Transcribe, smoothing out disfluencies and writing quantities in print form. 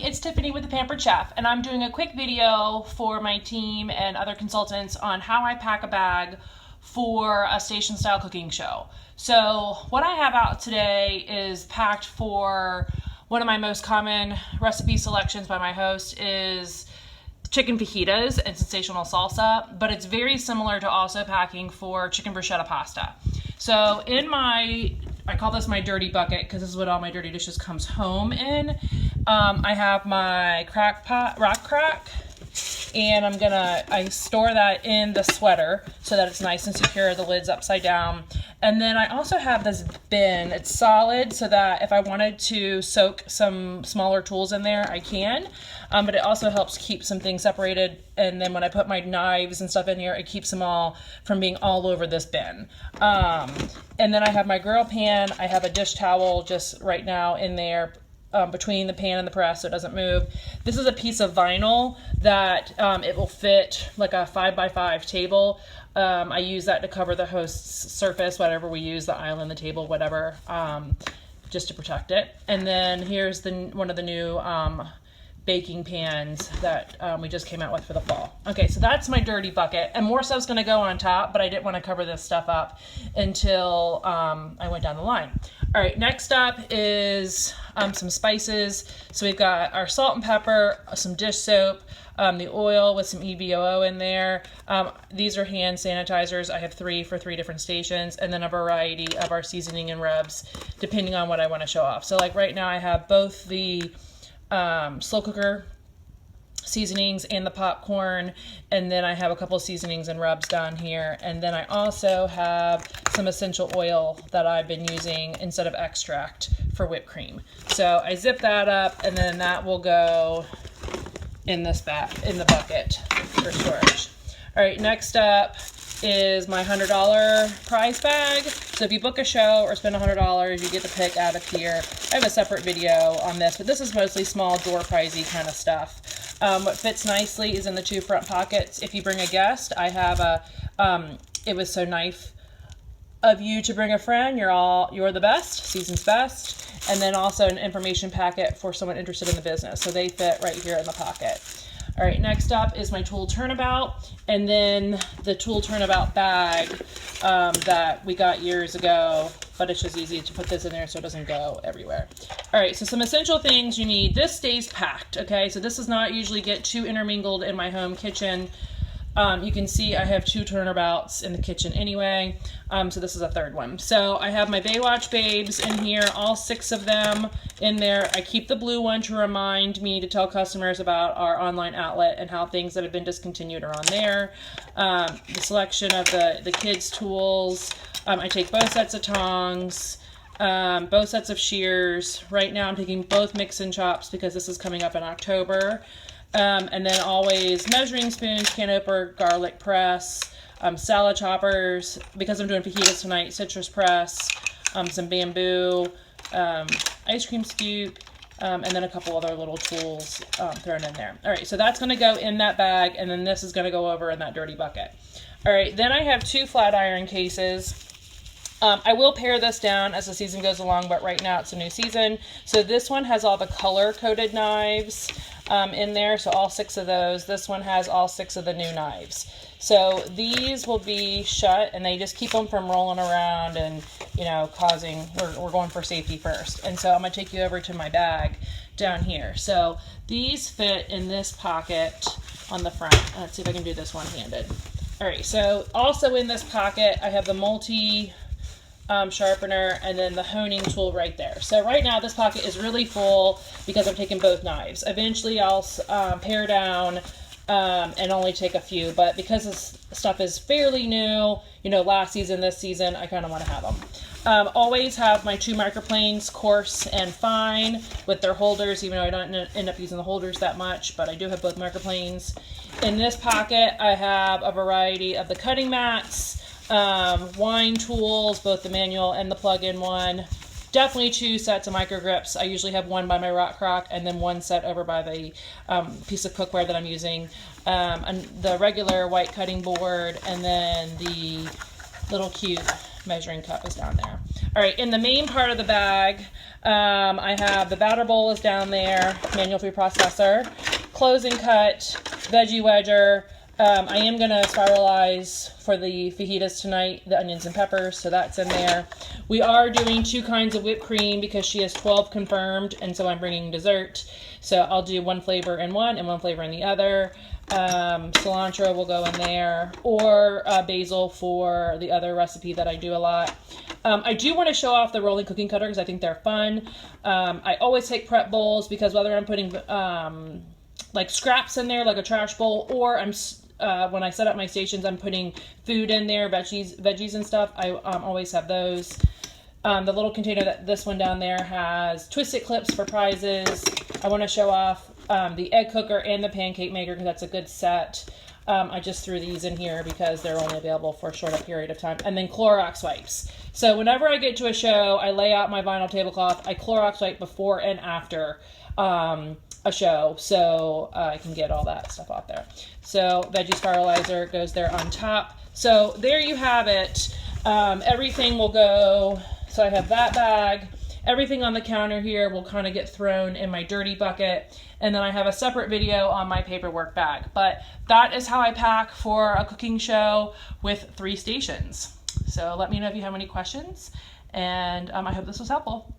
it's Tiffany with the Pampered Chef, and I'm doing a quick video for my team and other consultants on how I pack a bag for a station style cooking show. So what I have out today is packed for one of my most common recipe selections by my host is chicken fajitas and sensational salsa, but it's very similar to also packing for chicken bruschetta pasta. So in I call this my dirty bucket because this is what all my dirty dishes comes home in. I have my crock pot, rock crock, and I store that in the sweater so that it's nice and secure. The lid's upside down. And then I also have this bin. It's solid so that if I wanted to soak some smaller tools in there, I can. But it also helps keep some things separated. And then when I put my knives and stuff in here, it keeps them all from being all over this bin. And then I have my grill pan. I have a dish towel just right now in there between the pan and the press so it doesn't move. This is a piece of vinyl that it will fit like a 5x5 table. I use that to cover the host's surface, whatever we use, the island, the table, whatever, just to protect it. And then here's one of the new baking pans that we just came out with for the fall. Okay, so that's my dirty bucket, and more stuff's gonna go on top, but I didn't want to cover this stuff up until I went down the line. All right, next up is some spices. So we've got our salt and pepper, some dish soap, the oil with some EBOO in there. These are hand sanitizers. I have 3 for 3 different stations, and then a variety of our seasoning and rubs, depending on what I want to show off. So like right now I have both the slow cooker seasonings and the popcorn, and then I have a couple of seasonings and rubs down here, and then I also have some essential oil that I've been using instead of extract for whipped cream. So I zip that up, and then that will go in this in the bucket for storage. All right, next up is my $100 prize bag. So if you book a show or spend $100, you get to pick out of here. I have a separate video on this, but this is mostly small door prizey kind of stuff. What fits nicely is in the 2 front pockets. If you bring a guest, I have it was so nice of you to bring a friend. You're the best, season's best. And then also an information packet for someone interested in the business. So they fit right here in the pocket. All right, next up is my tool turnabout, and then the tool turnabout bag that we got years ago, but it's just easy to put this in there so it doesn't go everywhere. All right, so some essential things you need. This stays packed, okay? So this does not usually get too intermingled in my home kitchen. You can see I have 2 turnabouts in the kitchen anyway, so this is a 3rd one. So I have my Baywatch babes in here, all 6 of them in there. I keep the blue one to remind me to tell customers about our online outlet and how things that have been discontinued are on there. The selection of the kids' tools. I take both sets of tongs, both sets of shears. Right now I'm taking both mix and chops because this is coming up in October. And then always measuring spoons, can opener, garlic press, salad choppers, because I'm doing fajitas tonight, citrus press, some bamboo, ice cream scoop, and then a couple other little tools thrown in there. All right, so that's gonna go in that bag, and then this is gonna go over in that dirty bucket. All right, then I have 2 flat iron cases. I will pare this down as the season goes along, but right now it's a new season. So this one has all the color-coded knives in there, so all 6 of those. This one has all 6 of the new knives. So these will be shut, and they just keep them from rolling around and, you know, we're going for safety first. And so I'm going to take you over to my bag down here. So these fit in this pocket on the front. Let's see if I can do this one-handed. All right, so also in this pocket, I have the multi sharpener and then the honing tool right there. So right now this pocket is really full because I'm taking both knives. Eventually I'll pare down and only take a few, but because this stuff is fairly new, you know, last season, this season, I kind of want to have them. Always have my 2 microplanes, coarse and fine, with their holders, even though I don't end up using the holders that much, but I do have both microplanes. In this pocket I have a variety of the cutting mats, wine tools, both the manual and the plug-in one. Definitely 2 sets of micro grips. I usually have one by my rock crock and then one set over by the piece of cookware that I'm using. And the regular white cutting board, and then the little cute measuring cup is down there. All right, in the main part of the bag, I have the batter bowl is down there, manual food processor, closing cut, veggie wedger. I am going to spiralize for the fajitas tonight, the onions and peppers, so that's in there. We are doing 2 kinds of whipped cream because she has 12 confirmed, and so I'm bringing dessert. So I'll do 1 flavor in one and 1 flavor in the other. Cilantro will go in there, or basil for the other recipe that I do a lot. I do want to show off the rolling cooking cutter because I think they're fun. I always take prep bowls because whether I'm putting like scraps in there, like a trash bowl, or when I set up my stations, I'm putting food in there, veggies and stuff. I always have those. The little container that this one down there has twisted clips for prizes. I want to show off the egg cooker and the pancake maker because that's a good set. I just threw these in here because they're only available for a short period of time. And then Clorox wipes. So whenever I get to a show, I lay out my vinyl tablecloth. I Clorox wipe before and after a show, so I can get all that stuff off there. So veggie spiralizer goes there on top. So there you have it. Everything will go. So I have that bag. Everything on the counter here will kind of get thrown in my dirty bucket. And then I have a separate video on my paperwork bag. But that is how I pack for a cooking show with 3 stations. So let me know if you have any questions. And I hope this was helpful.